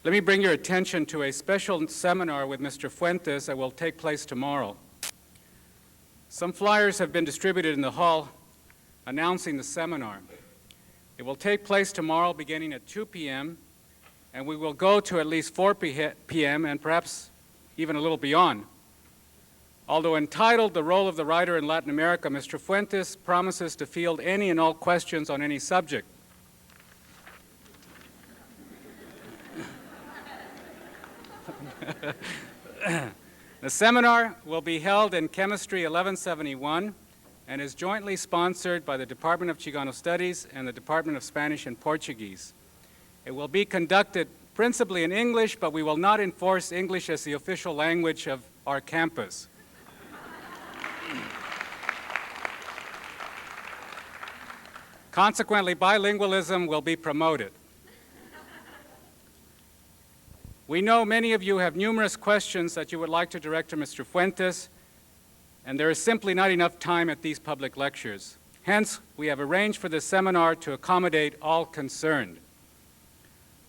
Let me bring your attention to a special seminar with Mr. Fuentes that will take place tomorrow. Some flyers have been distributed in the hall announcing the seminar. It will take place tomorrow beginning at 2 p.m., and we will go to at least 4 p.m. and perhaps even a little beyond. Although entitled The Role of the Writer in Latin America, Mr. Fuentes promises to field any and all questions on any subject. The seminar will be held in Chemistry 1171 and is jointly sponsored by the Department of Chicano Studies and the Department of Spanish and Portuguese. It will be conducted principally in English, but we will not enforce English as the official language of our campus. Consequently, bilingualism will be promoted. We know many of you have numerous questions that you would like to direct to Mr. Fuentes, and there is simply not enough time at these public lectures. Hence, we have arranged for this seminar to accommodate all concerned.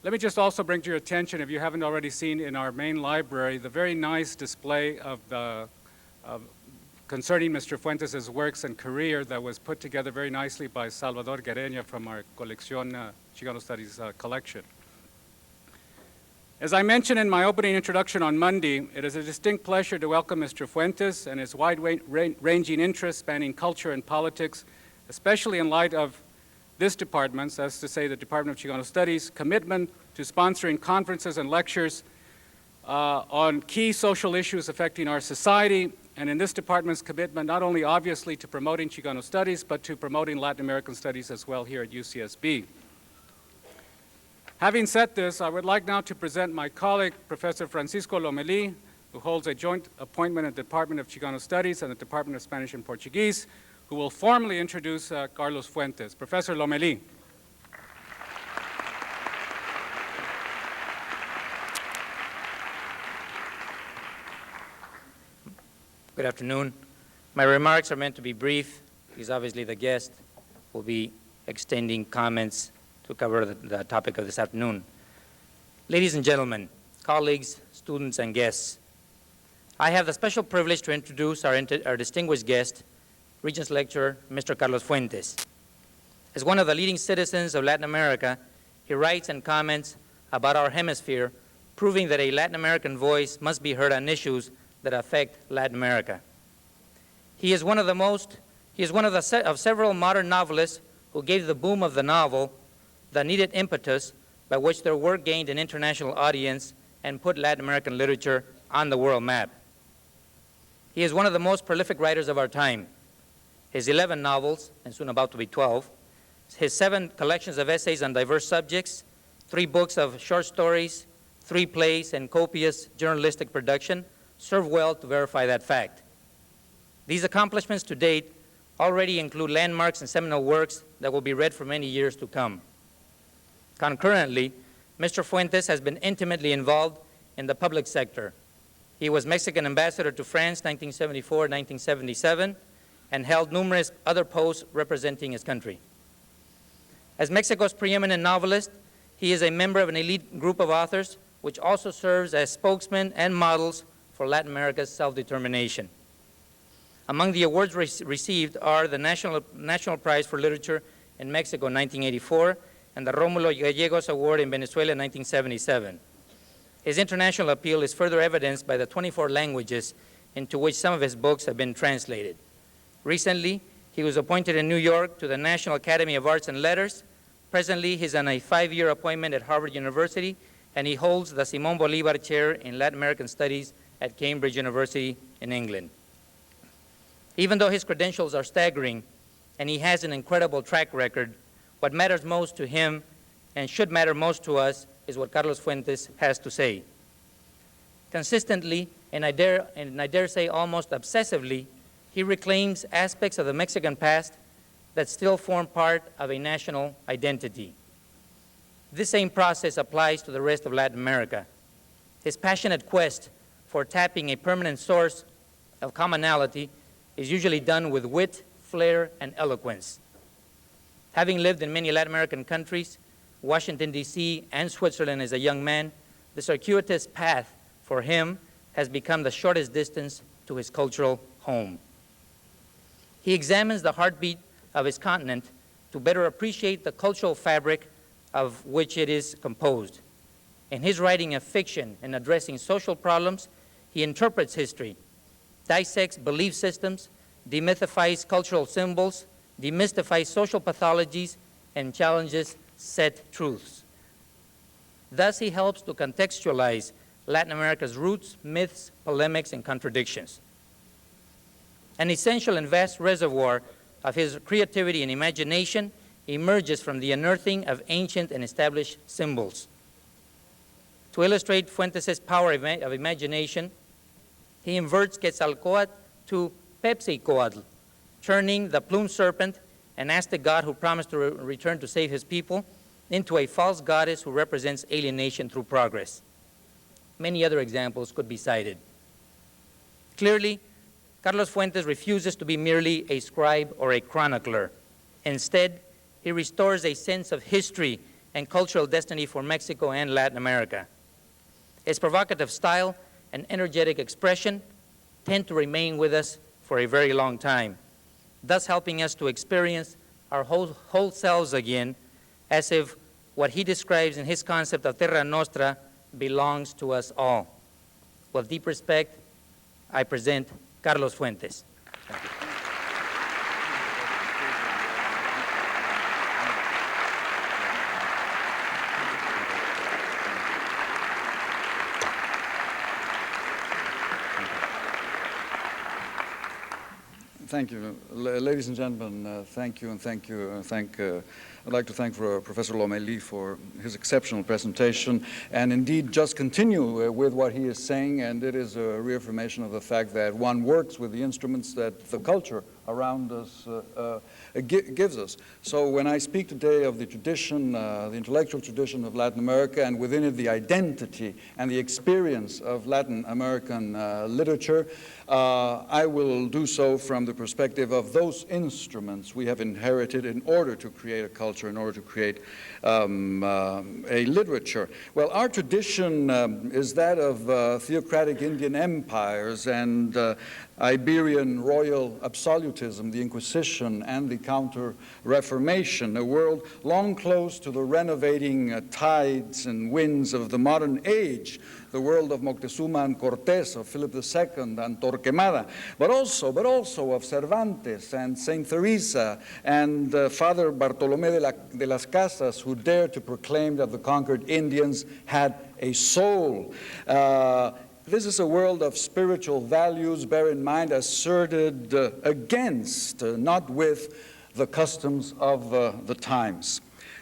Let me just also bring to your attention, if you haven't already seen in our main library, the very nice display concerning Mr. Fuentes' works and career that was put together very nicely by Salvador Guereña from our Colección Chicano Studies collection. As I mentioned in my opening introduction on Monday, it is a distinct pleasure to welcome Mr. Fuentes and his wide-ranging interests spanning culture and politics, especially in light of this department's, that's to say the Department of Chicano Studies, commitment to sponsoring conferences and lectures on key social issues affecting our society, and in this department's commitment not only obviously to promoting Chicano studies, but to promoting Latin American studies as well here at UCSB. Having said this, I would like now to present my colleague, Professor Francisco Lomelí, who holds a joint appointment in the Department of Chicano Studies and the Department of Spanish and Portuguese, who will formally introduce Carlos Fuentes. Professor Lomelí. Good afternoon. My remarks are meant to be brief, because obviously the guest will be extending comments to cover the topic of this afternoon. Ladies and gentlemen, colleagues, students, and guests, I have the special privilege to introduce our distinguished guest, Regents Lecturer, Mr. Carlos Fuentes. As one of the leading citizens of Latin America, he writes and comments about our hemisphere, proving that a Latin American voice must be heard on issues that affect Latin America. He is one of several modern novelists who gave the boom of the novel the needed impetus by which their work gained an international audience and put Latin American literature on the world map. He is one of the most prolific writers of our time. His 11 novels, and soon about to be 12, his 7 collections of essays on diverse subjects, 3 books of short stories, 3 plays, and copious journalistic production serve well to verify that fact. These accomplishments to date already include landmarks and seminal works that will be read for many years to come. Concurrently, Mr. Fuentes has been intimately involved in the public sector. He was Mexican ambassador to France 1974-1977 and held numerous other posts representing his country. As Mexico's preeminent novelist, he is a member of an elite group of authors which also serves as spokesmen and models for Latin America's self-determination. Among the awards received are the National Prize for Literature in Mexico in 1984 and the Rómulo Gallegos Award in Venezuela in 1977. His international appeal is further evidenced by the 24 languages into which some of his books have been translated. Recently, he was appointed in New York to the National Academy of Arts and Letters. Presently, he's on a 5-year appointment at Harvard University, and he holds the Simón Bolívar Chair in Latin American Studies at Cambridge University in England. Even though his credentials are staggering and he has an incredible track record, what matters most to him and should matter most to us is what Carlos Fuentes has to say. Consistently, and I dare say almost obsessively, he reclaims aspects of the Mexican past that still form part of a national identity. This same process applies to the rest of Latin America. His passionate quest for tapping a permanent source of commonality is usually done with wit, flair, and eloquence. Having lived in many Latin American countries, Washington, D.C., and Switzerland as a young man, the circuitous path for him has become the shortest distance to his cultural home. He examines the heartbeat of his continent to better appreciate the cultural fabric of which it is composed. In his writing of fiction and addressing social problems, he interprets history, dissects belief systems, demythifies cultural symbols, demystifies social pathologies, and challenges set truths. Thus, he helps to contextualize Latin America's roots, myths, polemics, and contradictions. An essential and vast reservoir of his creativity and imagination emerges from the unearthing of ancient and established symbols. To illustrate Fuentes' power of imagination, he inverts Quetzalcoatl to Pepsicoatl, turning the plumed serpent, an Aztec god who promised to return to save his people, into a false goddess who represents alienation through progress. Many other examples could be cited. Clearly, Carlos Fuentes refuses to be merely a scribe or a chronicler. Instead, he restores a sense of history and cultural destiny for Mexico and Latin America. His provocative style and energetic expression tend to remain with us for a very long time, thus helping us to experience our whole selves again, as if what he describes in his concept of Terra Nostra belongs to us all. With deep respect, I present Carlos Fuentes. Thank you. Thank you. Ladies and gentlemen, thank you and thank you. I'd like to thank Professor Lomelí for his exceptional presentation and indeed just continue with what he is saying, and it is a reaffirmation of the fact that one works with the instruments that the culture around us gives us. So when I speak today of the tradition, the intellectual tradition of Latin America, and within it the identity and the experience of Latin American literature, I will do so from the perspective of those instruments we have inherited in order to create a culture, in order to create a literature. Well, our tradition is that of theocratic Indian empires and Iberian royal absolutism, the Inquisition, and the Counter-Reformation, a world long close to the renovating tides and winds of the modern age, the world of Moctezuma and Cortés, of Philip II and Torquemada, but also of Cervantes and Saint Teresa and Father Bartolomé de las Casas, who dared to proclaim that the conquered Indians had a soul. This is a world of spiritual values, bear in mind, asserted against, not with, the customs of the times.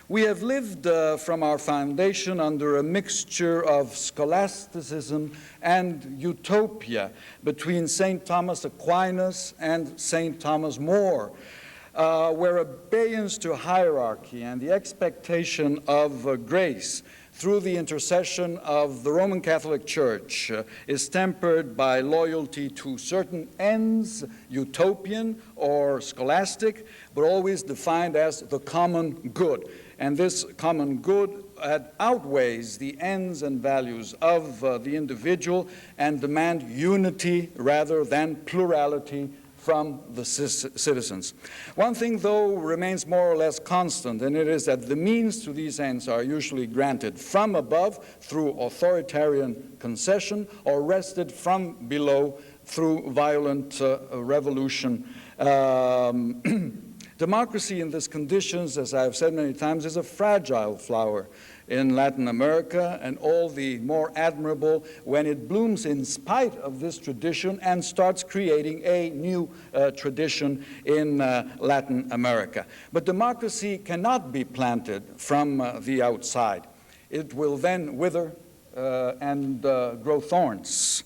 We have lived from our foundation under a mixture of scholasticism and utopia between St. Thomas Aquinas and St. Thomas More, where abeyance to hierarchy and the expectation of grace through the intercession of the Roman Catholic Church is tempered by loyalty to certain ends, utopian or scholastic, but always defined as the common good. And this common good outweighs the ends and values of the individual and demand unity rather than plurality from the citizens. One thing, though, remains more or less constant, and it is that the means to these ends are usually granted from above through authoritarian concession or wrested from below through violent revolution. Democracy in these conditions, as I have said many times, is a fragile flower in Latin America, and all the more admirable when it blooms in spite of this tradition and starts creating a new tradition in Latin America. But democracy cannot be planted from the outside. It will then wither and grow thorns.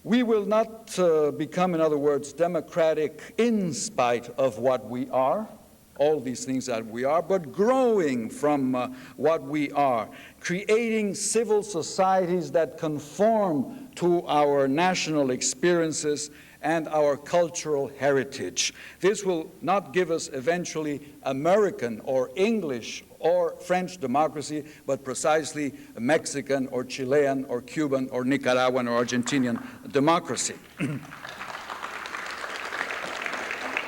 We will not become, in other words, democratic in spite of what we are, all these things that we are, but growing from what we are, creating civil societies that conform to our national experiences and our cultural heritage. This will not give us eventually American or English or French democracy, but precisely Mexican or Chilean or Cuban or Nicaraguan or Argentinian democracy.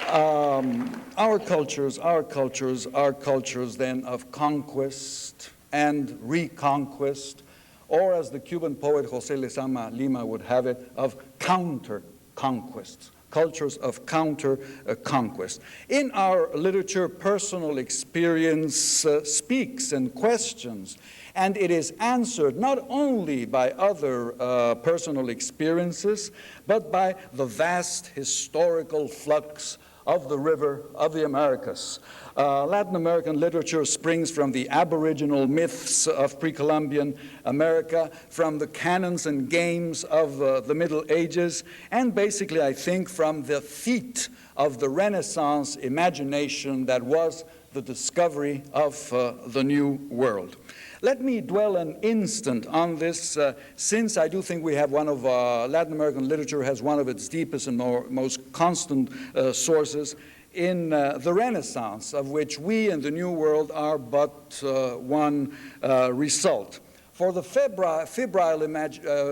Our cultures are cultures then of conquest and reconquest, or as the Cuban poet José Lezama Lima would have it, of counter-conquests, cultures of counter-conquest. In our literature, personal experience speaks and questions, and it is answered not only by other personal experiences, but by the vast historical flux of the river of the Americas. Latin American literature springs from the aboriginal myths of pre-Columbian America, from the canons and games of the Middle Ages, and basically, I think, from the feat of the Renaissance imagination that was the discovery of the New World. Let me dwell an instant on this, since I do think we have one of Latin American literature has one of its deepest and most constant sources in the Renaissance, of which we in the New World are but one result. For the febrile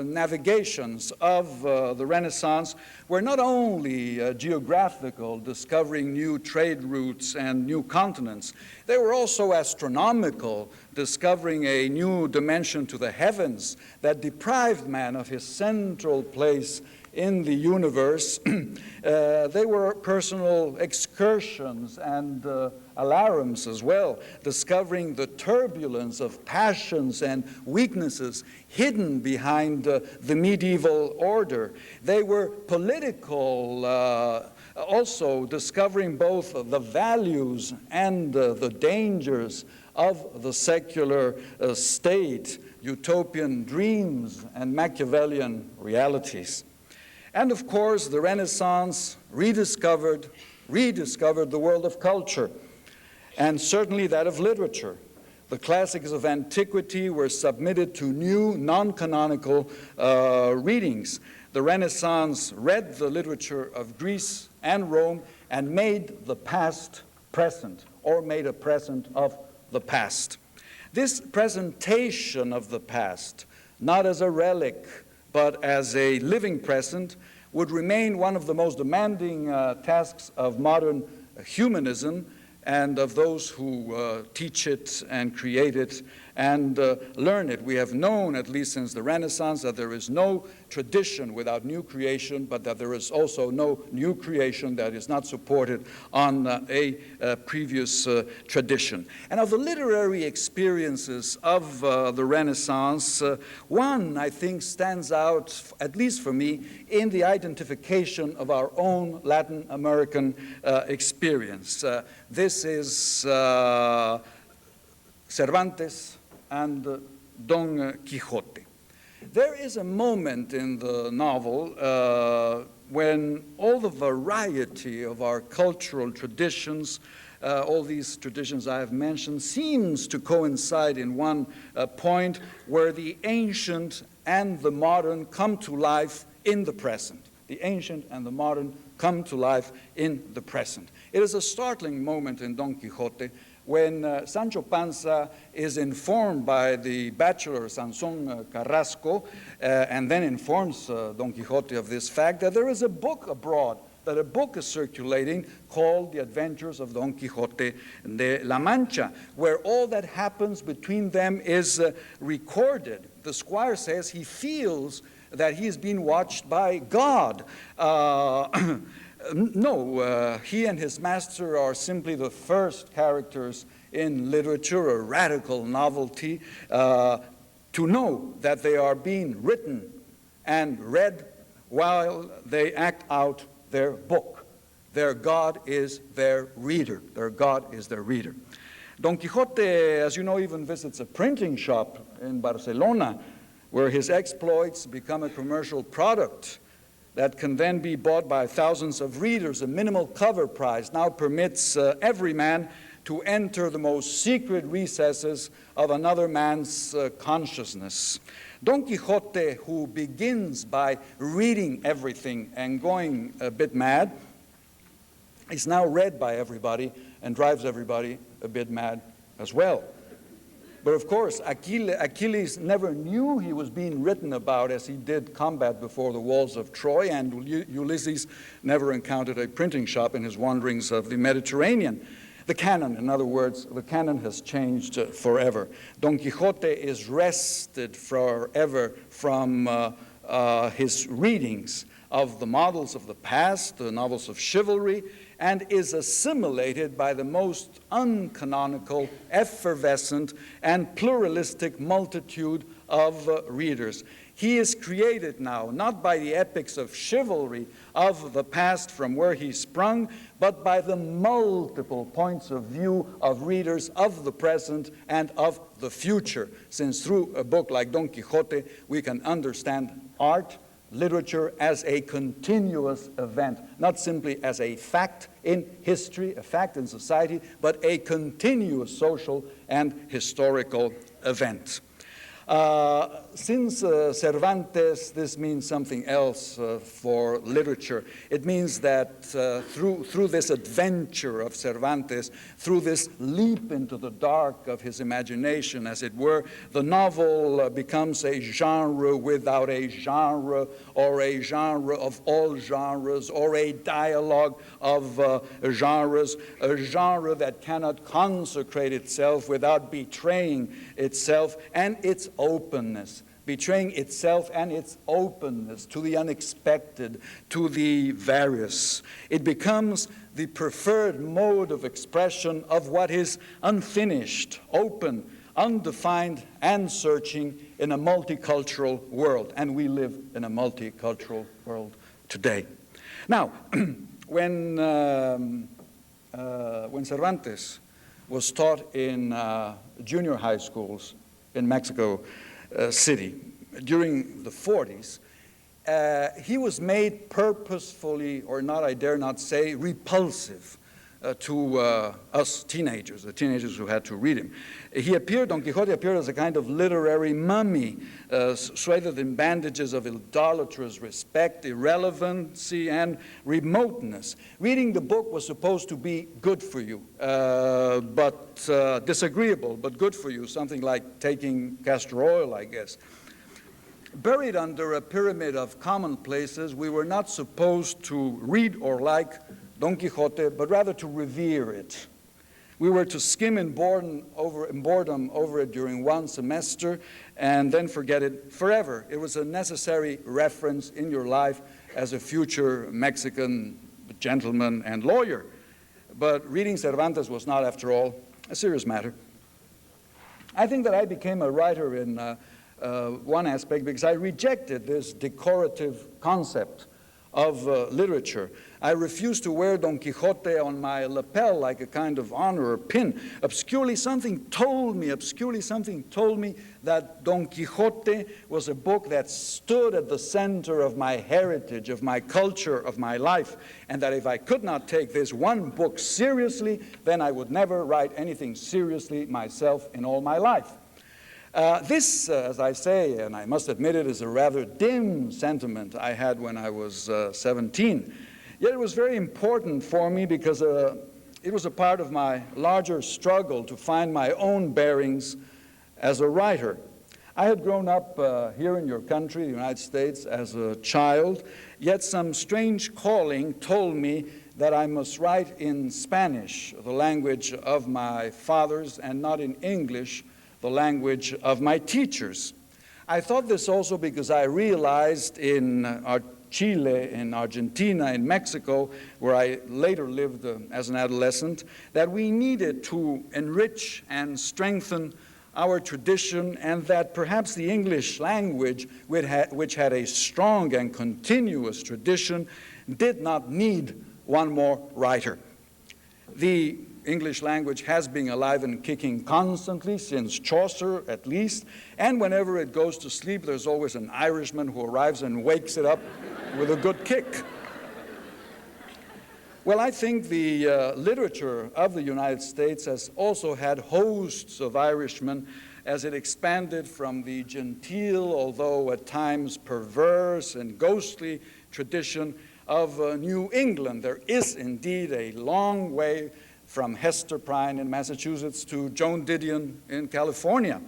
navigations of the Renaissance were not only geographical, discovering new trade routes and new continents, they were also astronomical, discovering a new dimension to the heavens that deprived man of his central place in the universe. They were personal excursions and alarums as well, discovering the turbulence of passions and weaknesses hidden behind the medieval order. They were political, also discovering both the values and the dangers of the secular state, utopian dreams and Machiavellian realities. And of course, the Renaissance rediscovered the world of culture, and certainly that of literature. The classics of antiquity were submitted to new, non-canonical readings. The Renaissance read the literature of Greece and Rome and made the past present, or made a present of the past. This presentation of the past, not as a relic, but as a living present, would remain one of the most demanding tasks of modern humanism and of those who teach it and create it and learn it. We have known, at least since the Renaissance, that there is no tradition without new creation, but that there is also no new creation that is not supported on a previous tradition. And of the literary experiences of the Renaissance, one, I think, stands out, at least for me, in the identification of our own Latin American experience. This is Cervantes and Don Quixote. There is a moment in the novel when all the variety of our cultural traditions, all these traditions I have mentioned, seems to coincide in one point where the ancient and the modern come to life in the present. The ancient and the modern come to life in the present. It is a startling moment in Don Quixote when Sancho Panza is informed by the bachelor Sansón Carrasco, and then informs Don Quixote of this fact, that there is a book abroad, that a book is circulating called The Adventures of Don Quixote de la Mancha, where all that happens between them is recorded. The squire says he feels that he is being watched by God. No, he and his master are simply the first characters in literature, a radical novelty, to know that they are being written and read while they act out their book. Their God is their reader. Their God is their reader. Don Quixote, as you know, even visits a printing shop in Barcelona, where his exploits become a commercial product that can then be bought by thousands of readers. A minimal cover price now permits every man to enter the most secret recesses of another man's consciousness. Don Quixote, who begins by reading everything and going a bit mad, is now read by everybody and drives everybody a bit mad as well. But of course, Achilles never knew he was being written about as he did combat before the walls of Troy, and Ulysses never encountered a printing shop in his wanderings of the Mediterranean. The canon, in other words, the canon has changed forever. Don Quixote is wrested forever from his readings of the models of the past, the novels of chivalry, and is assimilated by the most uncanonical, effervescent, and pluralistic multitude of readers. He is created now, not by the epics of chivalry of the past from where he sprung, but by the multiple points of view of readers of the present and of the future, since through a book like Don Quixote, we can understand art, literature as a continuous event, not simply as a fact in history, a fact in society, but a continuous social and historical event. Since Cervantes, this means something else for literature. It means that through this adventure of Cervantes, through this leap into the dark of his imagination, as it were, the novel becomes a genre without a genre, or a genre of all genres, or a dialogue of genres, a genre that cannot consecrate itself without betraying itself and its openness, betraying itself and its openness to the unexpected, to the various. It becomes the preferred mode of expression of what is unfinished, open, undefined, and searching in a multicultural world. And we live in a multicultural world today. Now, when Cervantes was taught in junior high schools in Mexico City during the 40s, he was made purposefully, or not, I dare not say, repulsive to us teenagers, the teenagers who had to read him. Don Quixote appeared as a kind of literary mummy, swathed in bandages of idolatrous respect, irrelevancy, and remoteness. Reading the book was supposed to be good for you, but disagreeable, but good for you, something like taking castor oil, I guess. Buried under a pyramid of commonplaces, we were not supposed to read or like Don Quixote, but rather to revere it. We were to skim in boredom over it during one semester and then forget it forever. It was a necessary reference in your life as a future Mexican gentleman and lawyer. But reading Cervantes was not, after all, a serious matter. I think that I became a writer in one aspect because I rejected this decorative concept of literature. I refused to wear Don Quixote on my lapel like a kind of honor or pin. Obscurely something told me that Don Quixote was a book that stood at the center of my heritage, of my culture, of my life, and that if I could not take this one book seriously, then I would never write anything seriously myself in all my life. This, as I say, and I must admit it, is a rather dim sentiment I had when I was 17. Yet it was very important for me because it was a part of my larger struggle to find my own bearings as a writer. I had grown up here in your country, the United States, as a child, yet some strange calling told me that I must write in Spanish, the language of my fathers, and not in English, the language of my teachers. I thought this also because I realized in Chile, in Argentina, in Mexico, where I later lived as an adolescent, that we needed to enrich and strengthen our tradition, and that perhaps the English language, which had a strong and continuous tradition, did not need one more writer. The English language has been alive and kicking constantly, since Chaucer at least, and whenever it goes to sleep, there's always an Irishman who arrives and wakes it up with a good kick. Well, I think the literature of the United States has also had hosts of Irishmen as it expanded from the genteel, although at times perverse and ghostly, tradition of New England. There is indeed a long way from Hester Prynne in Massachusetts to Joan Didion in California,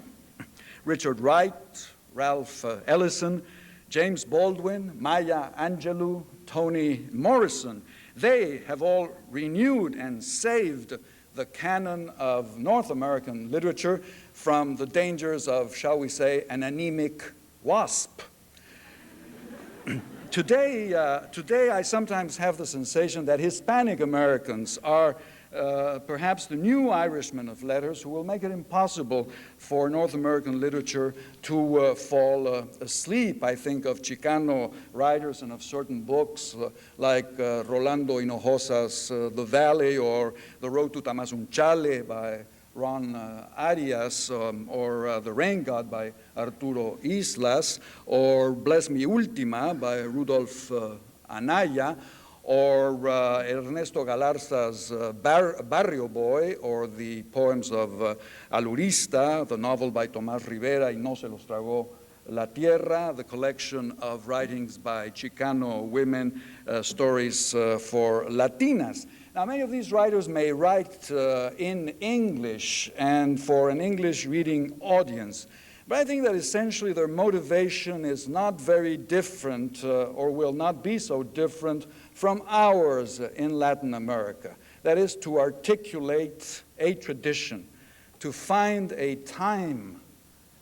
Richard Wright, Ralph Ellison, James Baldwin, Maya Angelou, Toni Morrison. They have all renewed and saved the canon of North American literature from the dangers of, shall we say, an anemic wasp. Today, I sometimes have the sensation that Hispanic Americans are perhaps the new Irishmen of letters who will make it impossible for North American literature to fall asleep. I think of Chicano writers and of certain books like Rolando Hinojosa's The Valley, or The Road to Tamazunchale by Ron Arias, or The Rain God by Arturo Islas, or Bless Me Ultima by Rudolf Anaya, or Ernesto Galarza's Barrio Boy, or the poems of Alurista, the novel by Tomás Rivera, Y no se los tragó la tierra, the collection of writings by Chicano women, stories for Latinas. Now, many of these writers may write in English and for an English-reading audience, but I think that essentially their motivation is not very different, or will not be so different from ours in Latin America. That is, to articulate a tradition, to find a time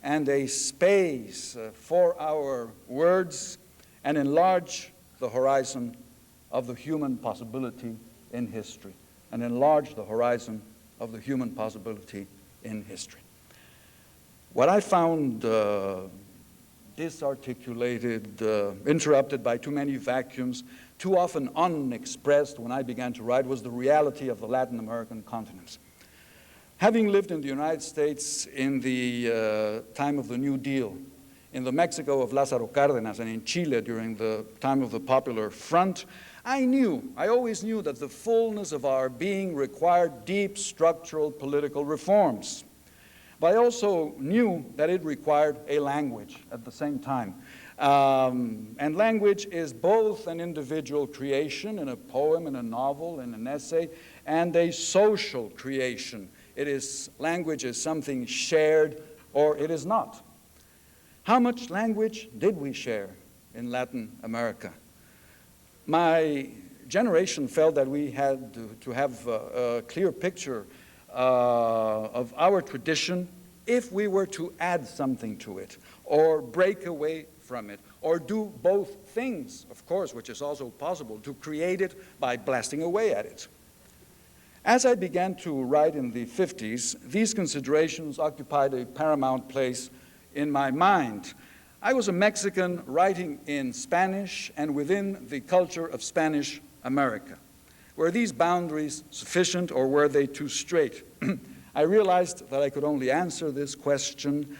and a space for our words, and enlarge the horizon of the human possibility in history, and enlarge the horizon of the human possibility in history. What I found disarticulated, interrupted by too many vacuums, too often unexpressed when I began to write, was the reality of the Latin American continent. Having lived in the United States in the time of the New Deal, in the Mexico of Lázaro Cárdenas, and in Chile during the time of the Popular Front, I always knew that the fullness of our being required deep structural political reforms. But I also knew that it required a language at the same time. And language is both an individual creation in a poem, in a novel, in an essay, and a social creation. Language is something shared, or it is not. How much language did we share in Latin America? My generation felt that we had to have a clear picture of our tradition if we were to add something to it, or break away from it, or do both things, of course, which is also possible, to create it by blasting away at it. As I began to write in the 50s, these considerations occupied a paramount place in my mind. I was a Mexican writing in Spanish and within the culture of Spanish America. Were these boundaries sufficient, or were they too straight? I realized that I could only answer this question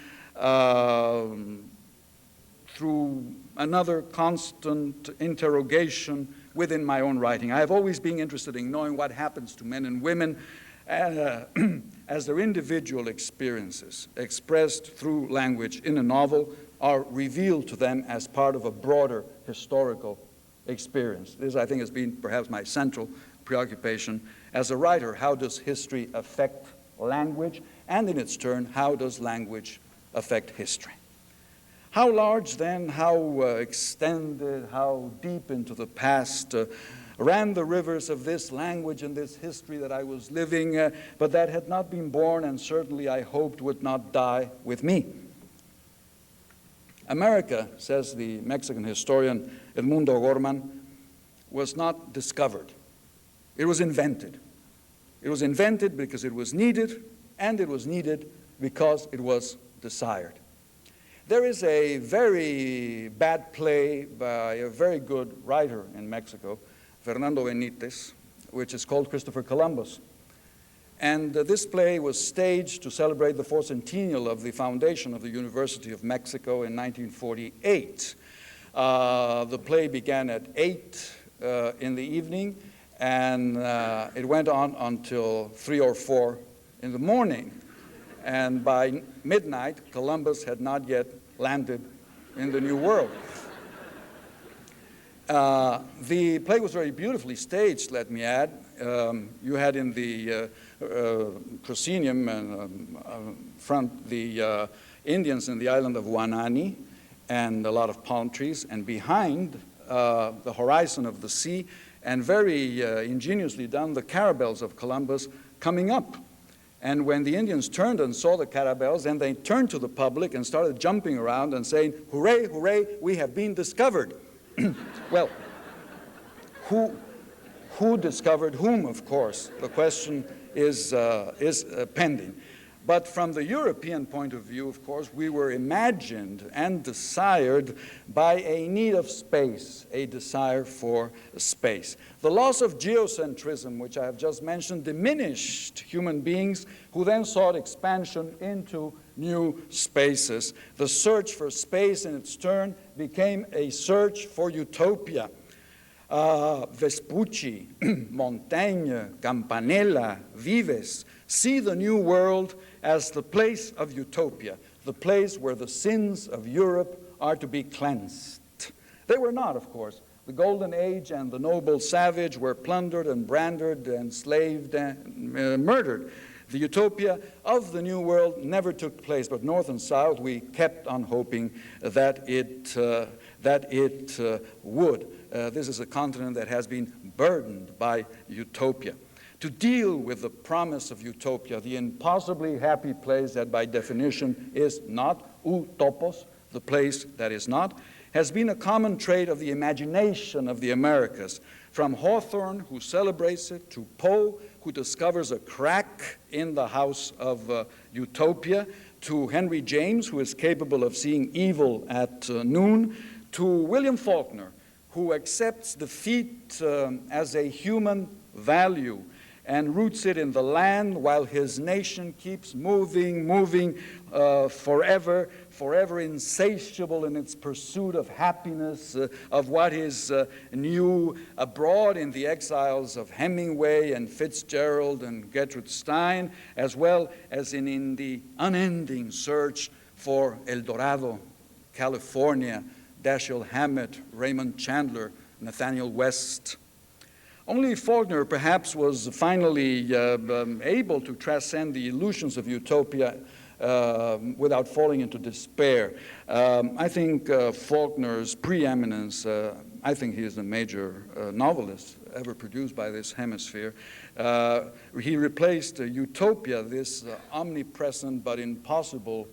through another constant interrogation within my own writing. I have always been interested in knowing what happens to men and women as their individual experiences, expressed through language in a novel, are revealed to them as part of a broader historical experience. This, I think, has been perhaps my central preoccupation as a writer. How does history affect language? And in its turn, how does language affect history? How large then, how extended, how deep into the past ran the rivers of this language and this history that I was living, but that had not been born, and certainly I hoped would not die with me. America, says the Mexican historian Edmundo Gorman, was not discovered. It was invented. It was invented because it was needed, and it was needed because it was desired. There is a very bad play by a very good writer in Mexico, Fernando Benítez, which is called Christopher Columbus. And this play was staged to celebrate the 4th centennial of the foundation of the University of Mexico in 1948. The play began at 8 in the evening, and it went on until 3 or 4 in the morning. And by midnight, Columbus had not yet landed in the New World. The play was very beautifully staged, let me add, You had in the proscenium front the Indians in the island of Wanani and a lot of palm trees, and behind the horizon of the sea, and very ingeniously done, the caravels of Columbus coming up. And when the Indians turned and saw the caravels, then they turned to the public and started jumping around and saying, "Hooray, hooray, we have been discovered." Well, who discovered whom, of course? The question is pending. But from the European point of view, of course, we were imagined and desired by a need of space, a desire for space. The loss of geocentrism, which I have just mentioned, diminished human beings who then sought expansion into new spaces. The search for space, in its turn, became a search for utopia. Vespucci, Montaigne, Campanella, Vives see the New World as the place of utopia, the place where the sins of Europe are to be cleansed. They were not, of course. The Golden Age and the noble savage were plundered and branded, enslaved and murdered. The utopia of the New World never took place, but North and South, we kept on hoping that it would. This is a continent that has been burdened by utopia. To deal with the promise of utopia, the impossibly happy place that by definition is not, utopos, the place that is not, has been a common trait of the imagination of the Americas, from Hawthorne, who celebrates it, to Poe, who discovers a crack in the house of utopia, to Henry James, who is capable of seeing evil at noon, to William Faulkner, who accepts defeat as a human value and roots it in the land while his nation keeps moving forever insatiable in its pursuit of happiness, of what is new abroad, in the exiles of Hemingway and Fitzgerald and Gertrude Stein, as well as in the unending search for El Dorado, California, Dashiell Hammett, Raymond Chandler, Nathaniel West. Only Faulkner perhaps was finally able to transcend the illusions of utopia without falling into despair. I think Faulkner's preeminence, I think he is the major novelist ever produced by this hemisphere. He replaced utopia, this omnipresent but impossible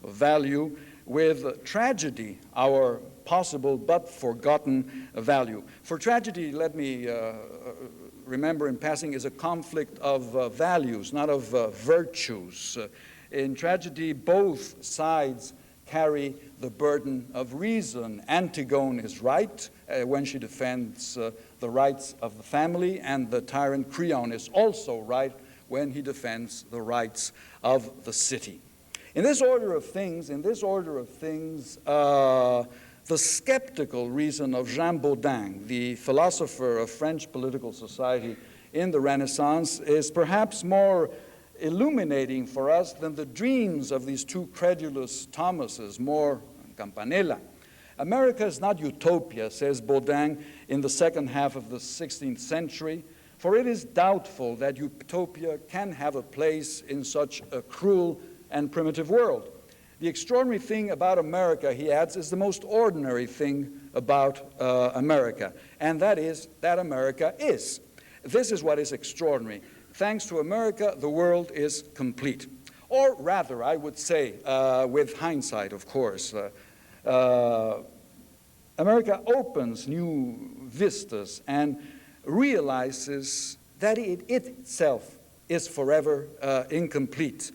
value, with tragedy, our possible but forgotten value. For tragedy, let me remember in passing, is a conflict of values, not of virtues. In tragedy, both sides carry the burden of reason. Antigone is right when she defends the rights of the family, and the tyrant Creon is also right when he defends the rights of the city. In this order of things, the skeptical reason of Jean Bodin, the philosopher of French political society in the Renaissance, is perhaps more illuminating for us than the dreams of these two credulous Thomases, More and Campanella. America is not utopia, says Bodin in the second half of the 16th century, for it is doubtful that utopia can have a place in such a cruel and primitive world. The extraordinary thing about America, he adds, is the most ordinary thing about America, and that is that America is. This is what is extraordinary. Thanks to America, the world is complete. Or rather, I would say, with hindsight, of course, America opens new vistas and realizes that it itself is forever incomplete.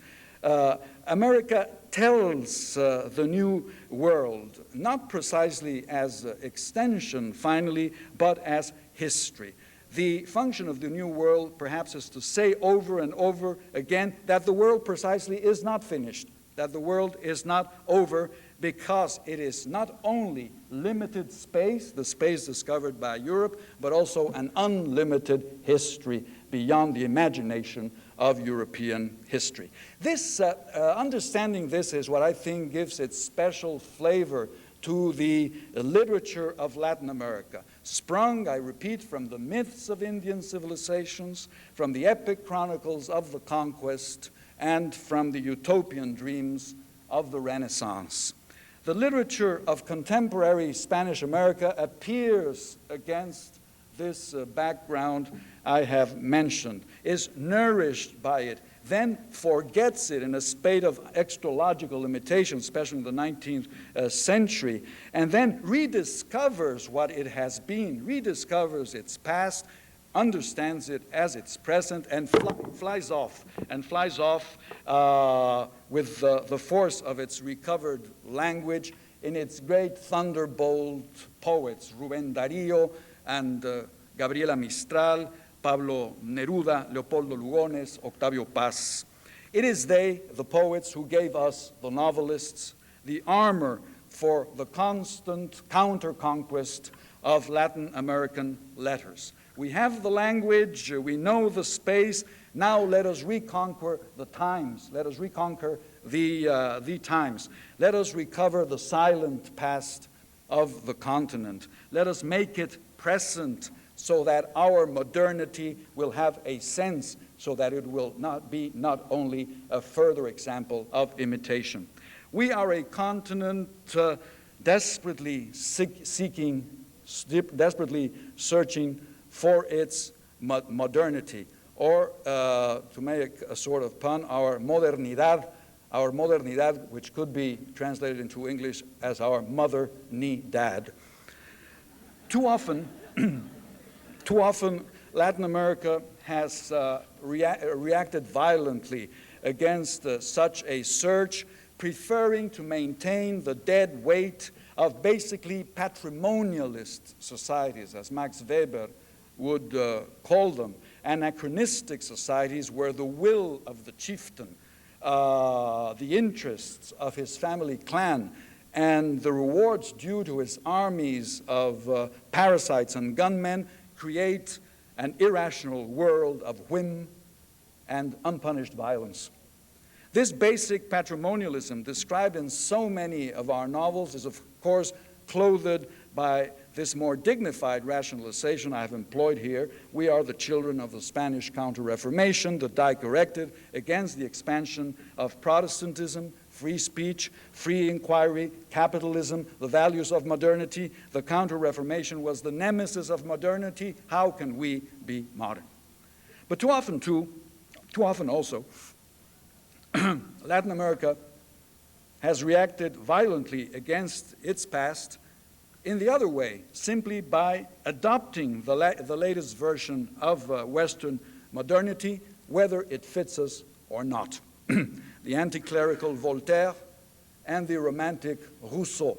America tells the new world, not precisely as extension, finally, but as history. The function of the new world, perhaps, is to say over and over again that the world precisely is not finished, that the world is not over, because it is not only limited space, the space discovered by Europe, but also an unlimited history beyond the imagination of European history. This, understanding this is what I think gives its special flavor to the literature of Latin America, sprung, I repeat, from the myths of Indian civilizations, from the epic chronicles of the conquest, and from the utopian dreams of the Renaissance. The literature of contemporary Spanish America appears against this background I have mentioned, is nourished by it, then forgets it in a spate of extralogical limitations, especially in the 19th century, and then rediscovers what it has been, rediscovers its past, understands it as its present, and flies off with the force of its recovered language in its great thunderbolt poets, Rubén Darío and Gabriela Mistral, Pablo Neruda, Leopoldo Lugones, Octavio Paz. It is they, the poets, who gave us, the novelists, the armor for the constant counter-conquest of Latin American letters. We have the language, we know the space, now let us reconquer the times. Let us reconquer the times. Let us recover the silent past of the continent. Let us make it present so that our modernity will have a sense, so that it will not be not only a further example of imitation. We are a continent desperately searching for its modernity, or to make a sort of pun, our modernidad, which could be translated into English as our mother-ni-dad. Too often, Latin America has reacted violently against such a search, preferring to maintain the dead weight of basically patrimonialist societies, as Max Weber would call them, anachronistic societies where the will of the chieftain, the interests of his family clan, and the rewards due to his armies of parasites and gunmen create an irrational world of whim and unpunished violence. This basic patrimonialism, described in so many of our novels, is of course clothed by this more dignified rationalization I have employed here. We are the children of the Spanish Counter-Reformation, the die corrected against the expansion of Protestantism, free speech, free inquiry, capitalism, the values of modernity. The Counter-Reformation was the nemesis of modernity. How can we be modern? But too often also, Latin America has reacted violently against its past in the other way, simply by adopting the latest version of Western modernity, whether it fits us or not. The anti-clerical Voltaire and the romantic Rousseau,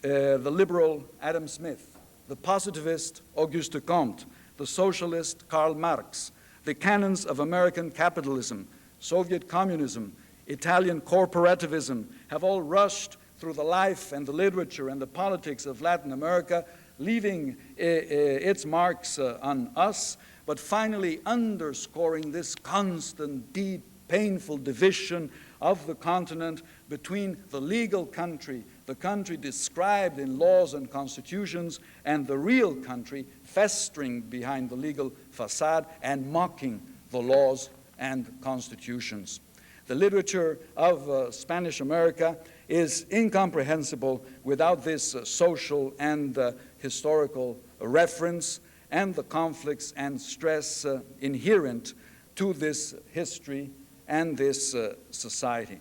the liberal Adam Smith, the positivist Auguste Comte, the socialist Karl Marx, the canons of American capitalism, Soviet communism, Italian corporativism have all rushed through the life and the literature and the politics of Latin America, leaving its marks on us, but finally underscoring this constant, deep, painful division of the continent between the legal country, the country described in laws and constitutions, and the real country festering behind the legal facade and mocking the laws and constitutions. The literature of Spanish America is incomprehensible without this social and historical reference and the conflicts and stress inherent to this history and this society.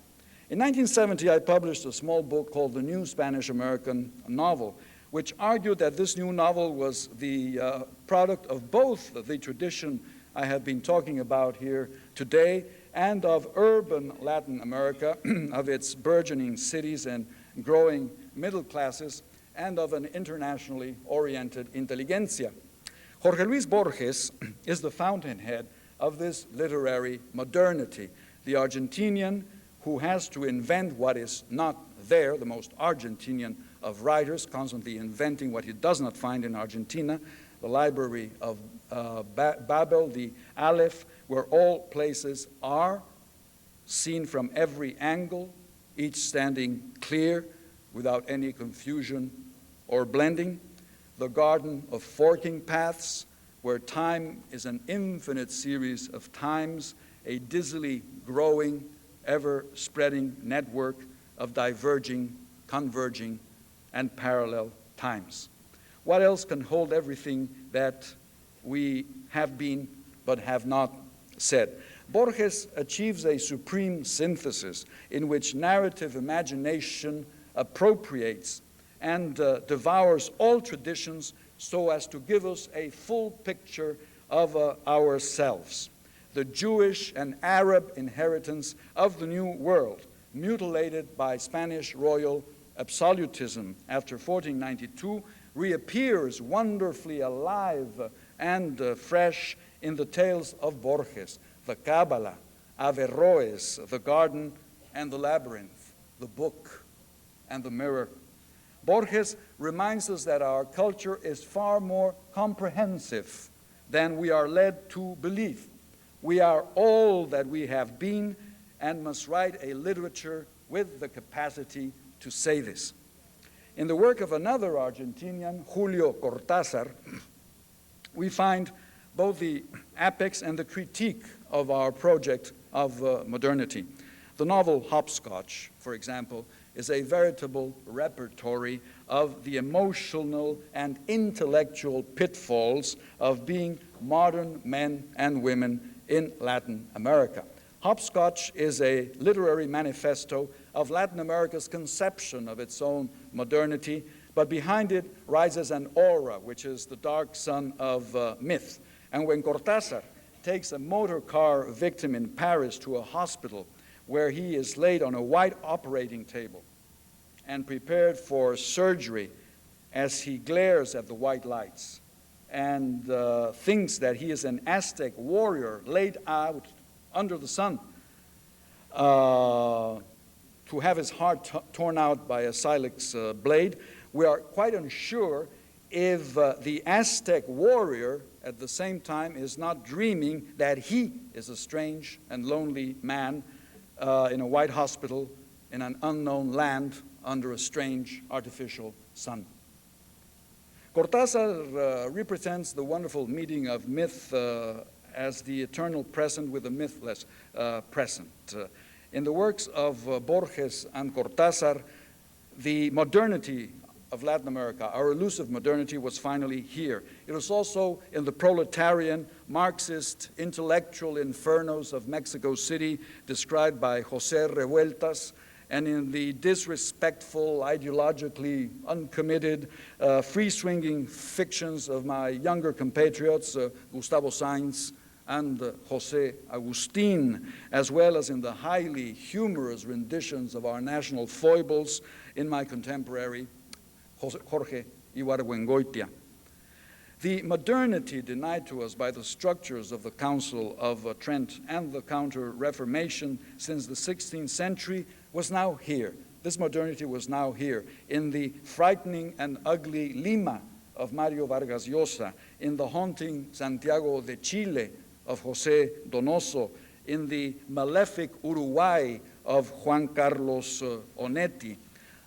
In 1970, I published a small book called The New Spanish American Novel, which argued that this new novel was the product of both the tradition I have been talking about here today and of urban Latin America, of its burgeoning cities and growing middle classes, and of an internationally oriented intelligentsia. Jorge Luis Borges is the fountainhead of this literary modernity, the Argentinian who has to invent what is not there, the most Argentinian of writers, constantly inventing what he does not find in Argentina, the library of Babel, the Aleph, where all places are seen from every angle, each standing clear, without any confusion or blending, the garden of forking paths, where time is an infinite series of times, a dizzily growing, ever-spreading network of diverging, converging, and parallel times. What else can hold everything that we have been but have not said? Borges achieves a supreme synthesis in which narrative imagination appropriates and devours all traditions so as to give us a full picture of ourselves. The Jewish and Arab inheritance of the New World, mutilated by Spanish royal absolutism after 1492, reappears wonderfully alive and fresh in the tales of Borges, the Kabbalah, Averroes, the garden and the labyrinth, the book and the mirror. Borges reminds us that our culture is far more comprehensive than we are led to believe. We are all that we have been and must write a literature with the capacity to say this. In the work of another Argentinian, Julio Cortázar, we find both the apex and the critique of our project of modernity. The novel Hopscotch, for example, is a veritable repertory of the emotional and intellectual pitfalls of being modern men and women in Latin America. Hopscotch is a literary manifesto of Latin America's conception of its own modernity, but behind it rises an aura, which is the dark sun of myth. And when Cortázar takes a motor car victim in Paris to a hospital where he is laid on a white operating table and prepared for surgery as he glares at the white lights and thinks that he is an Aztec warrior laid out under the sun to have his heart torn out by a silex blade, we are quite unsure if the Aztec warrior at the same time is not dreaming that he is a strange and lonely man in a white hospital in an unknown land under a strange artificial sun. Cortázar represents the wonderful meeting of myth as the eternal present with the mythless present. In the works of Borges and Cortázar, the modernity of Latin America, our elusive modernity, was finally here. It was also in the proletarian, Marxist, intellectual infernos of Mexico City, described by José Revueltas, and in the disrespectful, ideologically uncommitted, free-swinging fictions of my younger compatriots, Gustavo Sainz and José Agustín, as well as in the highly humorous renditions of our national foibles in my contemporary, Jorge Ibargüengoitia. The modernity denied to us by the structures of the Council of Trent and the Counter-Reformation since the 16th century was now here. This modernity was now here in the frightening and ugly Lima of Mario Vargas Llosa, in the haunting Santiago de Chile of José Donoso, in the malefic Uruguay of Juan Carlos Onetti.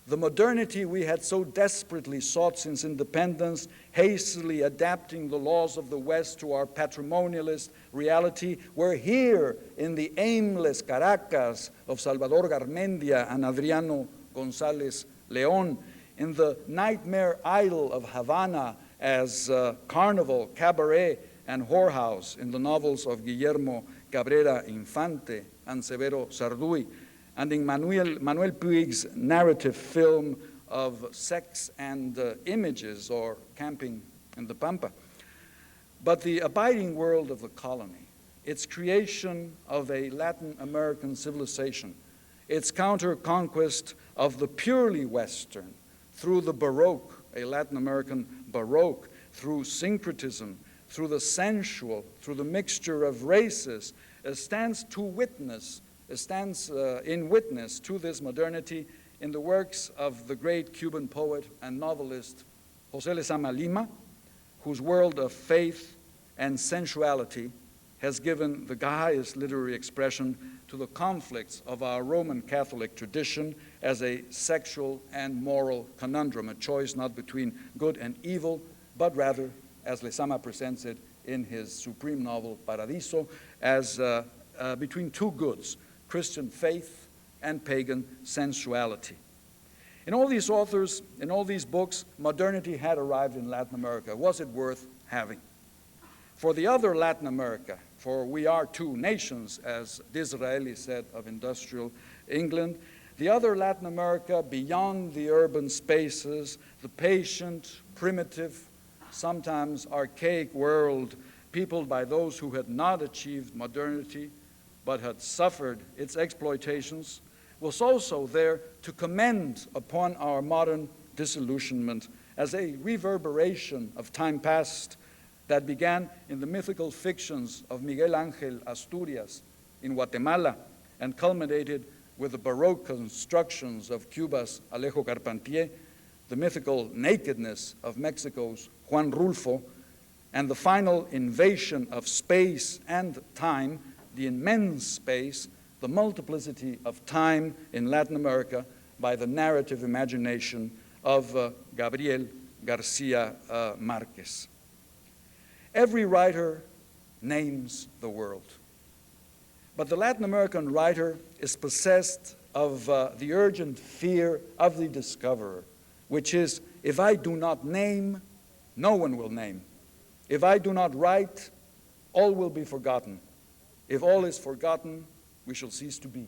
The modernity we had so desperately sought since independence, hastily adapting the laws of the West to our patrimonialist reality, were here in the aimless Caracas of Salvador Garmendia and Adriano González León, in the nightmare idol of Havana as carnival, cabaret, and whorehouse in the novels of Guillermo Cabrera Infante and Severo Sarduy, and in Manuel Puig's narrative film of sex and images, or Camping in the Pampa. But the abiding world of the colony, its creation of a Latin American civilization, its counter-conquest of the purely Western through the Baroque, a Latin American Baroque, through syncretism, through the sensual, through the mixture of races, stands in witness to this modernity in the works of the great Cuban poet and novelist José Lezama Lima, whose world of faith and sensuality has given the highest literary expression to the conflicts of our Roman Catholic tradition as a sexual and moral conundrum, a choice not between good and evil, but rather, as Lezama presents it in his supreme novel, Paradiso, as between two goods, Christian faith and pagan sensuality. In all these authors, in all these books, modernity had arrived in Latin America. Was it worth having? For the other Latin America, for we are two nations, as Disraeli said of industrial England, the other Latin America, beyond the urban spaces, the patient, primitive, sometimes archaic world, peopled by those who had not achieved modernity, but had suffered its exploitations, was also there to commend upon our modern disillusionment as a reverberation of time past that began in the mythical fictions of Miguel Ángel Asturias in Guatemala and culminated with the Baroque constructions of Cuba's Alejo Carpentier, the mythical nakedness of Mexico's Juan Rulfo, and the final invasion of space and time, the immense space, the multiplicity of time in Latin America by the narrative imagination of Gabriel Garcia Marquez. Every writer names the world. But the Latin American writer is possessed of the urgent fear of the discoverer, which is, if I do not name, no one will name. If I do not write, all will be forgotten. If all is forgotten, we shall cease to be.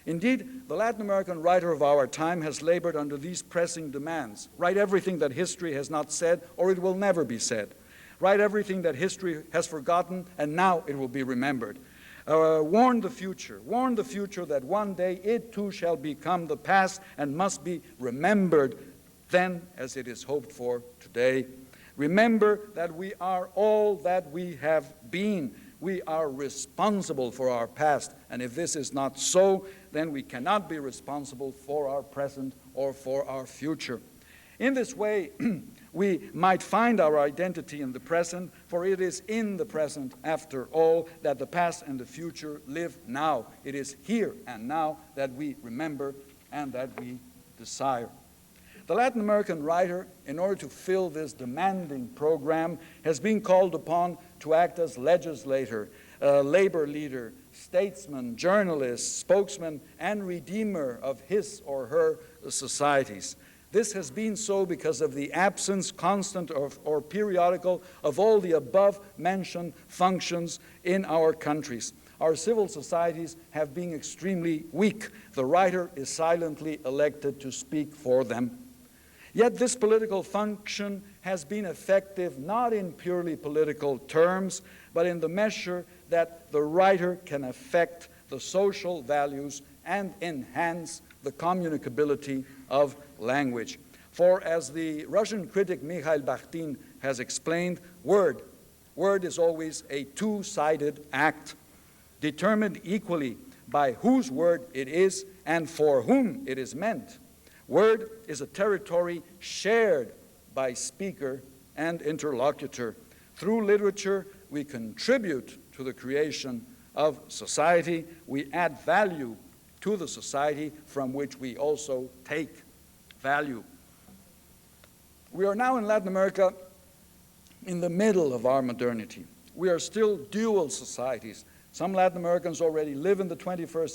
Indeed, the Latin American writer of our time has labored under these pressing demands. Write everything that history has not said, or it will never be said. Write everything that history has forgotten, and now it will be remembered. Warn the future that one day it too shall become the past and must be remembered then as it is hoped for today. Remember that we are all that we have been. We are responsible for our past, and if this is not so, then we cannot be responsible for our present or for our future. In this way, we might find our identity in the present, for it is in the present, after all, that the past and the future live now. It is here and now that we remember and that we desire. The Latin American writer, in order to fill this demanding program, has been called upon to act as legislator, labor leader, statesman, journalist, spokesman, and redeemer of his or her societies. This has been so because of the absence, constant or periodical, of all the above-mentioned functions in our countries. Our civil societies have been extremely weak. The writer is silently elected to speak for them. Yet this political function has been effective not in purely political terms, but in the measure that the writer can affect the social values and enhance the communicability of language. For as the Russian critic Mikhail Bakhtin has explained, word is always a two-sided act, determined equally by whose word it is and for whom it is meant. Word is a territory shared by speaker and interlocutor. Through literature, we contribute to the creation of society. We add value to the society from which we also take value. We are now in Latin America in the middle of our modernity. We are still dual societies. Some Latin Americans already live in the 21st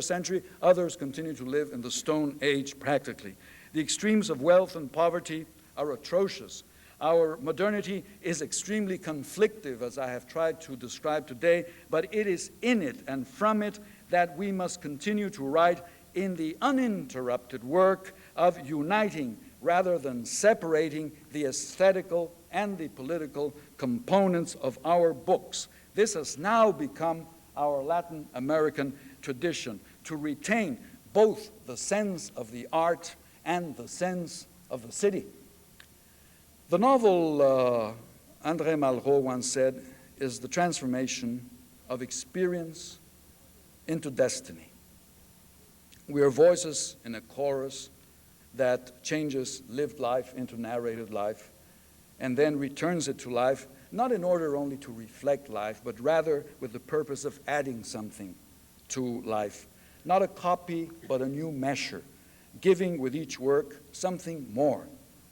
century, others continue to live in the Stone Age practically. The extremes of wealth and poverty are atrocious. Our modernity is extremely conflictive, as I have tried to describe today, but it is in it and from it that we must continue to write in the uninterrupted work of uniting rather than separating the aesthetical and the political components of our books. This has now become our Latin American tradition, to retain both the sense of the art and the sense of the city. The novel, André Malraux once said, is the transformation of experience into destiny. We are voices in a chorus that changes lived life into narrated life and then returns it to life not in order only to reflect life, but rather with the purpose of adding something to life. Not a copy, but a new measure, giving with each work something more,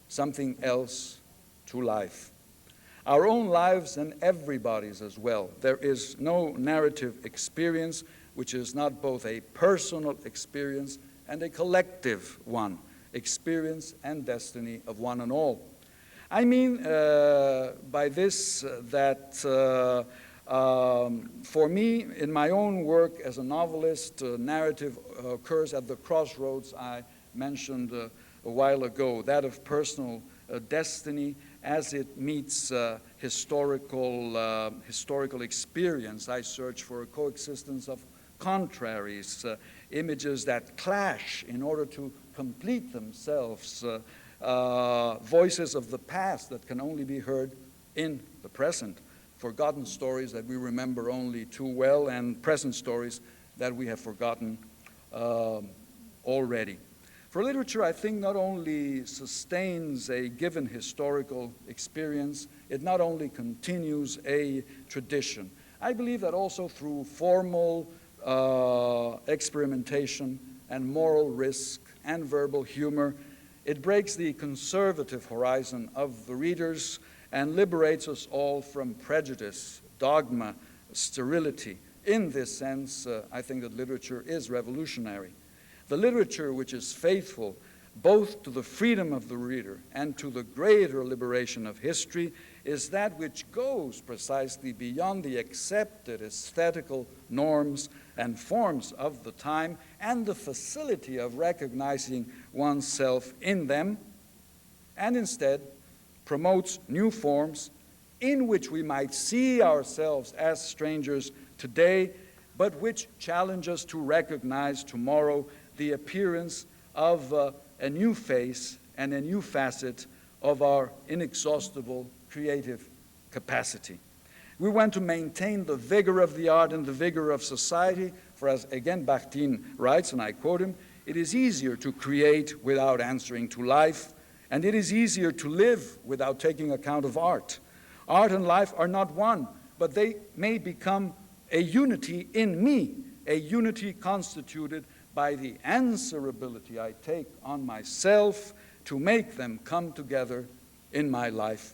something else to life. Our own lives and everybody's as well. There is no narrative experience which is not both a personal experience and a collective one, experience and destiny of one and all. I mean by this that for me, in my own work as a novelist, narrative occurs at the crossroads I mentioned a while ago, that of personal destiny as it meets historical experience. I search for a coexistence of contraries, images that clash in order to complete themselves, voices of the past that can only be heard in the present, forgotten stories that we remember only too well, and present stories that we have forgotten already. For literature, I think not only sustains a given historical experience, it not only continues a tradition. I believe that also through formal experimentation and moral risk and verbal humor, it breaks the conservative horizon of the readers and liberates us all from prejudice, dogma, sterility. In this sense, I think that literature is revolutionary. The literature which is faithful both to the freedom of the reader and to the greater liberation of history is that which goes precisely beyond the accepted aesthetical norms and forms of the time and the facility of recognizing oneself in them, and instead promotes new forms in which we might see ourselves as strangers today, but which challenge us to recognize tomorrow the appearance of a new face and a new facet of our inexhaustible creative capacity. We want to maintain the vigor of the art and the vigor of society, for as again Bakhtin writes, and I quote him, "It is easier to create without answering to life, and it is easier to live without taking account of art. Art and life are not one, but they may become a unity in me, a unity constituted by the answerability I take on myself to make them come together in my life."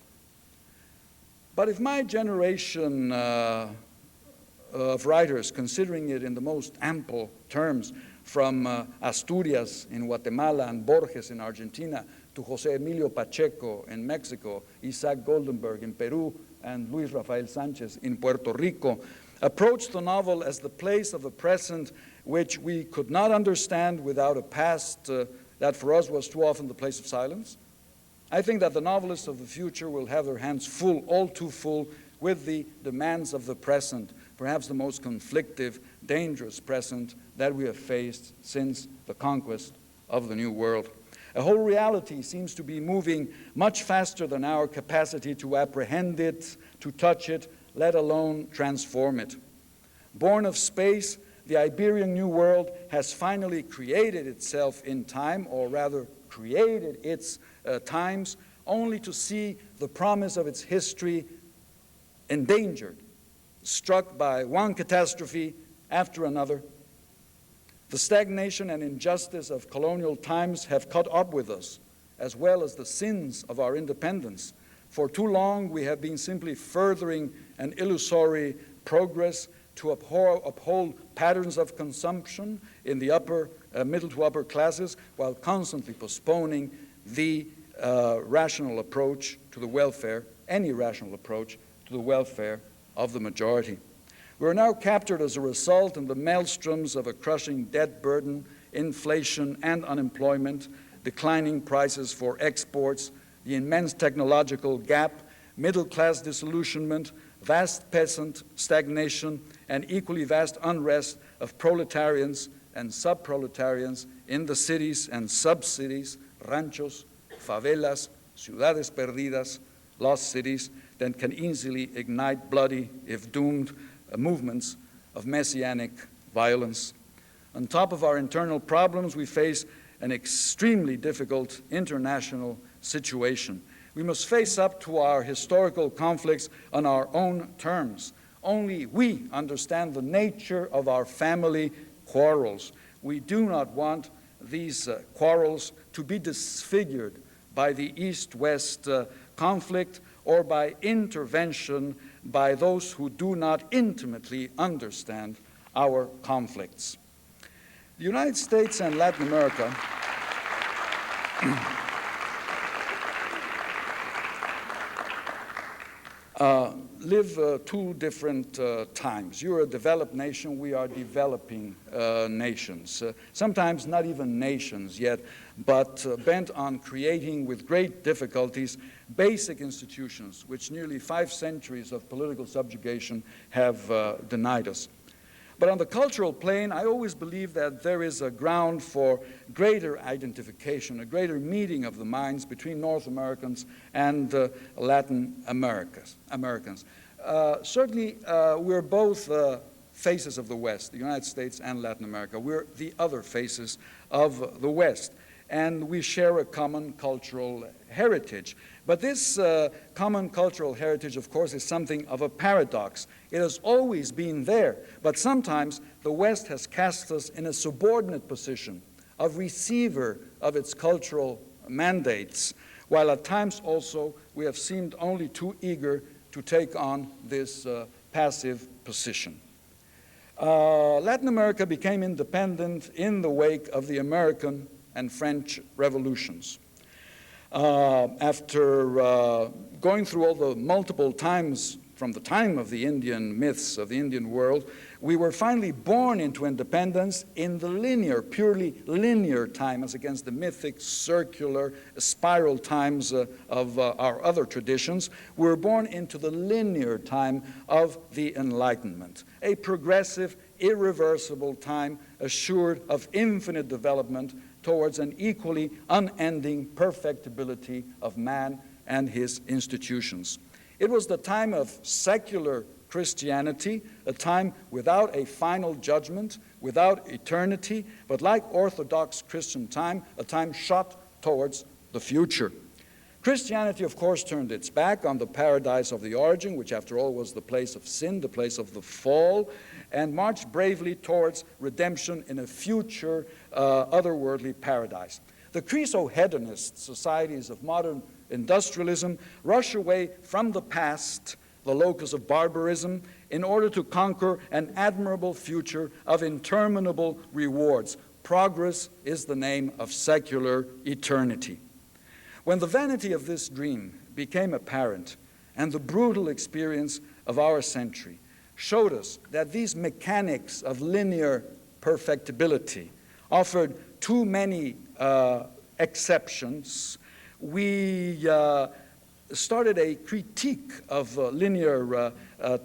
But if my generation of writers, considering it in the most ample terms, from Asturias in Guatemala and Borges in Argentina to José Emilio Pacheco in Mexico, Isaac Goldenberg in Peru, and Luis Rafael Sanchez in Puerto Rico, approached the novel as the place of a present which we could not understand without a past that for us was too often the place of silence, I think that the novelists of the future will have their hands full, all too full, with the demands of the present, perhaps the most conflictive, dangerous present that we have faced since the conquest of the New World. A whole reality seems to be moving much faster than our capacity to apprehend it, to touch it, let alone transform it. Born of space, the Iberian New World has finally created itself in time, or rather created its times, only to see the promise of its history endangered, struck by one catastrophe after another. The stagnation and injustice of colonial times have caught up with us, as well as the sins of our independence. For too long, we have been simply furthering an illusory progress to uphold patterns of consumption in the middle to upper classes, while constantly postponing the rational approach to the welfare, any rational approach to the welfare of the majority. We are now captured as a result in the maelstroms of a crushing debt burden, inflation and unemployment, declining prices for exports, the immense technological gap, middle-class disillusionment, vast peasant stagnation, and equally vast unrest of proletarians and sub-proletarians in the cities and sub-cities, ranchos, favelas, ciudades perdidas, lost cities, that can easily ignite bloody, if doomed, movements of messianic violence. On top of our internal problems, we face an extremely difficult international situation. We must face up to our historical conflicts on our own terms. Only we understand the nature of our family quarrels. We do not want these quarrels to be disfigured by the East-West conflict or by intervention by those who do not intimately understand our conflicts. The United States and Latin America live two different times. You're a developed nation, we are developing nations. Sometimes not even nations yet, but bent on creating with great difficulties basic institutions which nearly 5 centuries of political subjugation have denied us. But on the cultural plane, I always believe that there is a ground for greater identification, a greater meeting of the minds between North Americans and Latin Americans. Certainly, we're both faces of the West, the United States and Latin America. We're the other faces of the West, and we share a common cultural heritage. But this common cultural heritage, of course, is something of a paradox. It has always been there, but sometimes the West has cast us in a subordinate position of receiver of its cultural mandates, while at times also we have seemed only too eager to take on this passive position. Latin America became independent in the wake of the American and French revolutions. After going through all the multiple times from the time of the Indian myths of the Indian world, we were finally born into independence in the linear, purely linear time, as against the mythic, circular, spiral times of our other traditions. We were born into the linear time of the Enlightenment, a progressive, irreversible time assured of infinite development towards an equally unending perfectibility of man and his institutions. It was the time of secular Christianity, a time without a final judgment, without eternity, but like Orthodox Christian time, a time shot towards the future. Christianity, of course, turned its back on the paradise of the origin, which after all was the place of sin, the place of the fall, and marched bravely towards redemption in a future otherworldly paradise. The creso-hedonist societies of modern industrialism rush away from the past, the locus of barbarism, in order to conquer an admirable future of interminable rewards. Progress is the name of secular eternity. When the vanity of this dream became apparent, and the brutal experience of our century showed us that these mechanics of linear perfectibility offered too many exceptions, we started a critique of linear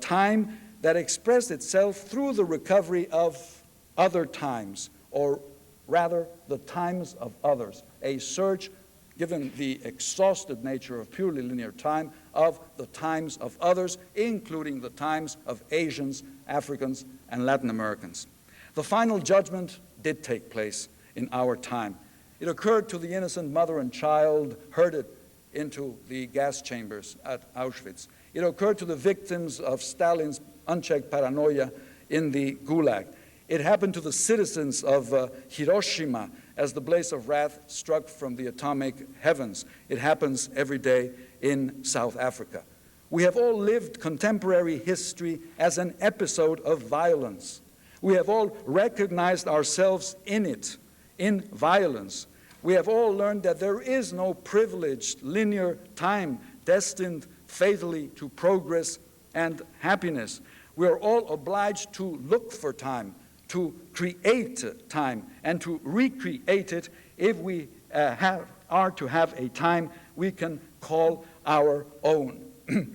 time that expressed itself through the recovery of other times, or rather the times of others, a search, given the exhausted nature of purely linear time, of the times of others, including the times of Asians, Africans, and Latin Americans. The final judgment did take place in our time. It occurred to the innocent mother and child herded into the gas chambers at Auschwitz. It occurred to the victims of Stalin's unchecked paranoia in the Gulag. It happened to the citizens of Hiroshima as the blaze of wrath struck from the atomic heavens. It happens every day in South Africa. We have all lived contemporary history as an episode of violence. We have all recognized ourselves in it, in violence. We have all learned that there is no privileged linear time destined fatally to progress and happiness. We are all obliged to look for time, to create time, and to recreate it if we are to have a time we can call our own.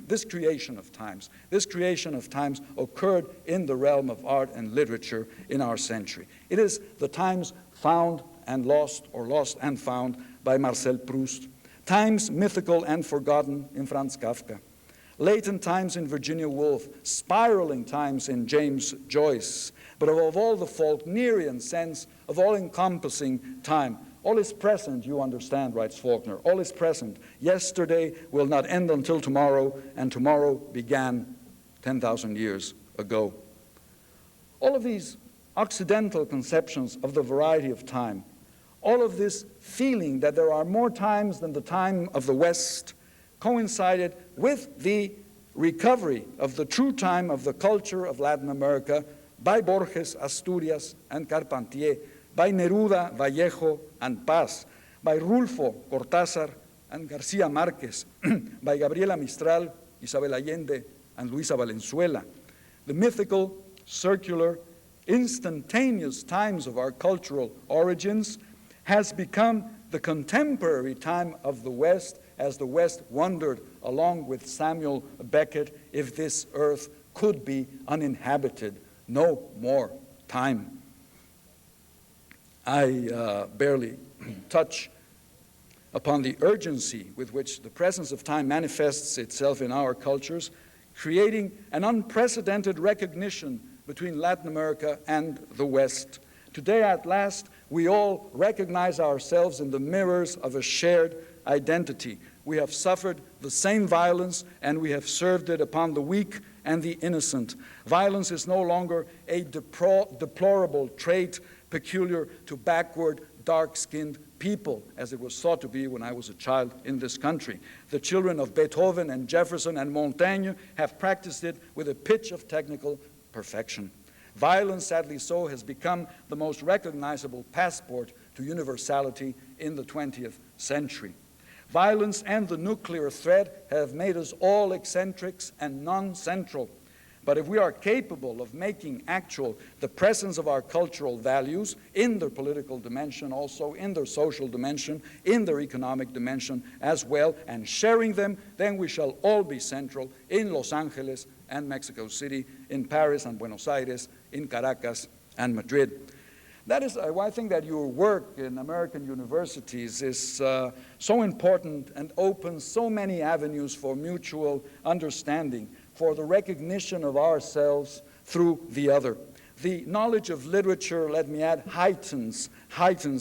This creation of times occurred in the realm of art and literature in our century. It is the times found and lost, or lost and found, by Marcel Proust, times mythical and forgotten in Franz Kafka, latent times in Virginia Woolf, spiraling times in James Joyce, but above all the Faulknerian sense of all-encompassing time, All is present, you understand, writes Faulkner. All is present. Yesterday will not end until tomorrow, and tomorrow began 10,000 years ago. All of these Occidental conceptions of the variety of time, all of this feeling that there are more times than the time of the West, coincided with the recovery of the true time of the culture of Latin America by Borges, Asturias, and Carpentier, by Neruda, Vallejo, and Paz, by Rulfo, Cortázar, and García Márquez, by Gabriela Mistral, Isabel Allende, and Luisa Valenzuela. The mythical, circular, instantaneous times of our cultural origins has become the contemporary time of the West, as the West wondered along with Samuel Beckett if this earth could be uninhabited. No more time. I barely touch upon the urgency with which the presence of time manifests itself in our cultures, creating an unprecedented recognition between Latin America and the West. Today, at last, we all recognize ourselves in the mirrors of a shared identity. We have suffered the same violence, and we have served it upon the weak and the innocent. Violence is no longer a deplorable trait peculiar to backward, dark-skinned people, as it was thought to be when I was a child in this country. The children of Beethoven and Jefferson and Montaigne have practiced it with a pitch of technical perfection. Violence, sadly so, has become the most recognizable passport to universality in the 20th century. Violence and the nuclear threat have made us all eccentrics and non-central. But if we are capable of making actual the presence of our cultural values in their political dimension, also in their social dimension, in their economic dimension as well, and sharing them, then we shall all be central in Los Angeles and Mexico City, in Paris and Buenos Aires, in Caracas and Madrid. That is why I think that your work in American universities is so important and opens so many avenues for mutual understanding, for the recognition of ourselves through the other. The knowledge of literature, let me add, heightens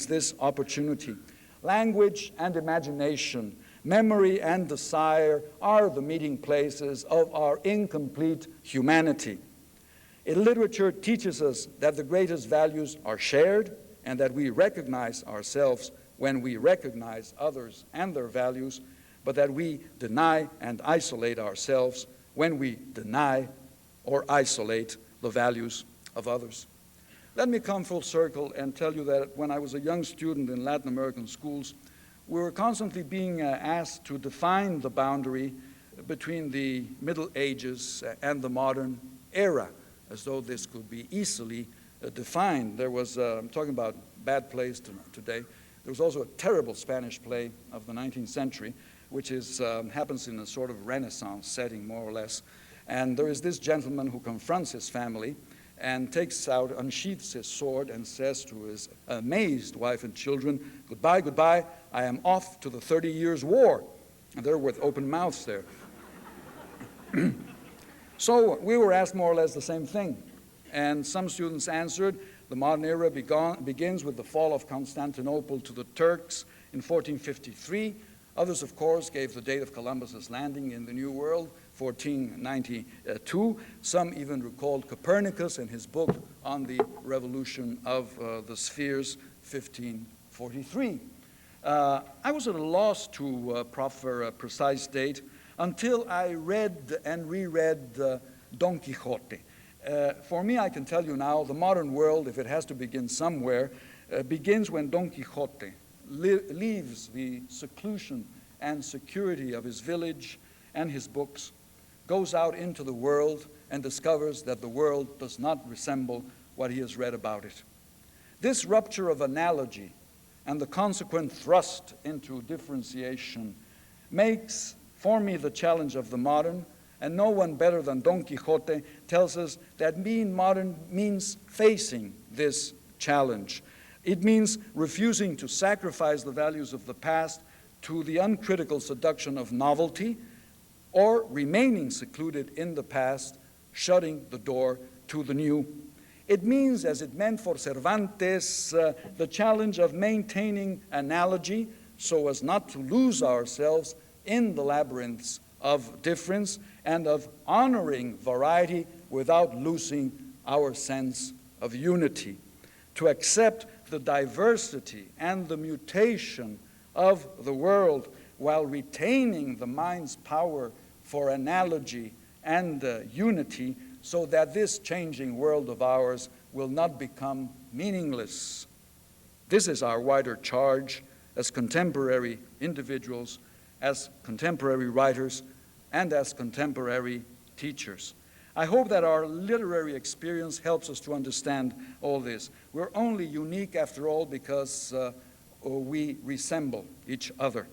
this opportunity. Language and imagination, memory and desire are the meeting places of our incomplete humanity. Literature teaches us that the greatest values are shared and that we recognize ourselves when we recognize others and their values, but that we deny and isolate ourselves when we deny or isolate the values of others. Let me come full circle and tell you that when I was a young student in Latin American schools, we were constantly being asked to define the boundary between the Middle Ages and the modern era, as though this could be easily defined. There was, I'm talking about bad plays today, there was also a terrible Spanish play of the 19th century, which is, happens in a sort of Renaissance setting, more or less. And there is this gentleman who confronts his family and takes out, unsheaths his sword and says to his amazed wife and children, "Goodbye, goodbye, I am off to the 30 Years' War." And they're with open mouths there. So we were asked more or less the same thing. And some students answered, the modern era begins with the fall of Constantinople to the Turks in 1453. Others, of course, gave the date of Columbus's landing in the New World, 1492. Some even recalled Copernicus and his book on the revolution of the spheres, 1543. I was at a loss to proffer a precise date until I read and reread Don Quixote. For me, I can tell you now, the modern world, if it has to begin somewhere, begins when Don Quixote leaves the seclusion and security of his village and his books, goes out into the world and discovers that the world does not resemble what he has read about it. This rupture of analogy and the consequent thrust into differentiation makes for me the challenge of the modern, and no one better than Don Quixote tells us that being modern means facing this challenge. It means refusing to sacrifice the values of the past to the uncritical seduction of novelty, or remaining secluded in the past, shutting the door to the new. It means, as it meant for Cervantes, the challenge of maintaining analogy so as not to lose ourselves in the labyrinths of difference, and of honoring variety without losing our sense of unity. To accept the diversity and the mutation of the world while retaining the mind's power for analogy and unity, so that this changing world of ours will not become meaningless. This is our wider charge as contemporary individuals, as contemporary writers, and as contemporary teachers. I hope that our literary experience helps us to understand all this. We're only unique, after all, because we resemble each other.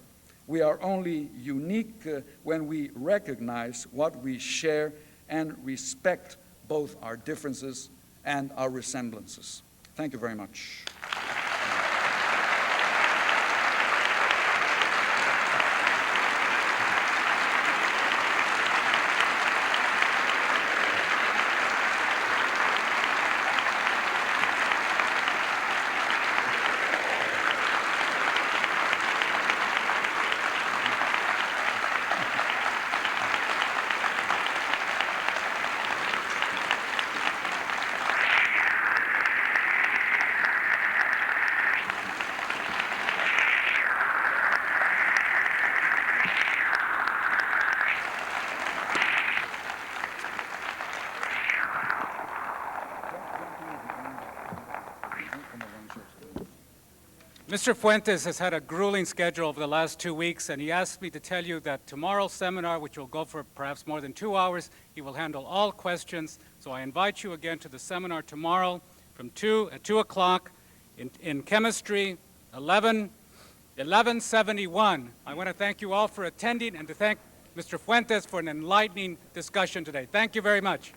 We are only unique when we recognize what we share and respect both our differences and our resemblances. Thank you very much. Mr. Fuentes has had a grueling schedule over the last 2 weeks, and he asked me to tell you that tomorrow's seminar, which will go for perhaps more than 2 hours, he will handle all questions. So I invite you again to the seminar tomorrow from 2 o'clock in chemistry, 1171. I want to thank you all for attending and to thank Mr. Fuentes for an enlightening discussion today. Thank you very much.